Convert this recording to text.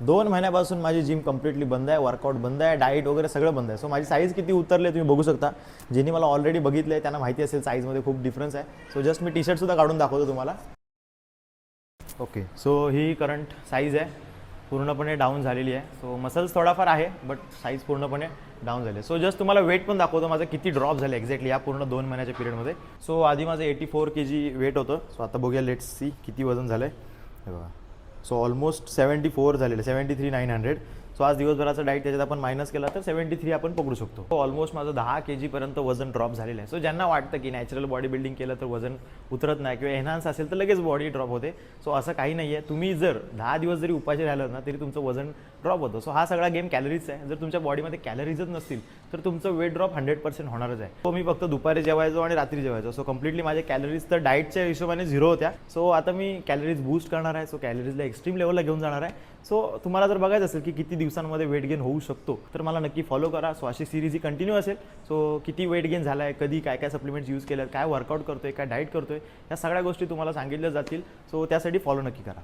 2 महिन्यापासून माझी gym completely बंद आहे, वर्कआउट बंद आहे, डाएट वगैरे सगळं बंद आहे. सो माझी साईज किती उतरली तुम्ही बघू शकता. ज्यांनी मला ऑलरेडी बघितलं आहे त्यांना माहिती असेल साईजमध्ये खूप डिफरन्स आहे. सो जस्ट मी टी शर्टसुद्धा काढून दाखवतो तुम्हाला. ओके, सो ही करंट साईज आहे, पूर्णपणे डाऊन झालेली आहे. सो मसल्स थोडाफार आहे बट साईज पूर्णपणे डाऊन झाली आहे. सो जस्ट तुम्हाला वेट पण दाखवतो माझं किती ड्रॉप झालं एक्झॅक्टली या पूर्ण 2 महिन्याच्या पिरियडमध्ये. सो आधी माझं 84 kg वेट होतं. सो आता बघूया, लेट्स सी किती वजन झालं आहे. हे बघा, सो ऑलमोस्ट 74 झालेलं आहे, 73,900. सो आज दिवसभराचं डाईट त्याच्यात आपण मायनस केला तर 73 आपण पकडू शकतो. सो ऑलमोस्ट माझं 10 kg पर्यंत वजन ड्रॉप झालेलं आहे. सो ज्यांना वाटतं की नॅचरल बॉडी बिल्डिंग केलं तर वजन उतरत नाही किंवा एनहान्स असेल तर लगेच बॉडी ड्रॉप होते, सो असं काही नाही आहे. तुम्ही जर 10 दिवस जरी उपाशी राहिलं ना तरी तुमचं वजन ड्रॉप होतं. सो हा सगळा गेम कॅलरीजचा आहे. जर तुमच्या बॉडीमध्ये कॅलरीजच नसतील तर तुमचं वेट ड्रॉप 100% होणारच आहे. सो मी फक्त दुपारी जेवायचो आणि रात्री जेवायचो. सो कम्प्लिटली माझे कॅलरीज तर डाएटच्या हिशोबाने 0 होत्या. सो आता मी कॅलरीज बूस्ट करणार आहे. सो कॅलरीजला एक्स्ट्रीम लेवलला घेऊन जाणार आहे. सो तुम्हाला जर बघायचं असेल की किती दिवसांमध्ये वेट गेन होऊ शकतो तर मला नक्की फॉलो करा. सो अशी सिरीज ही कंटिन्यू असेल. सो किती वेट गेन झाला आहे, कधी काय काय सप्लिमेंट्स यूज केलं, काय वर्कआउट करतोय, काय डाएट करतोय, या सगळ्या गोष्टी तुम्हाला सांगितल्या जातील. सो त्यासाठी फॉलो नक्की करा.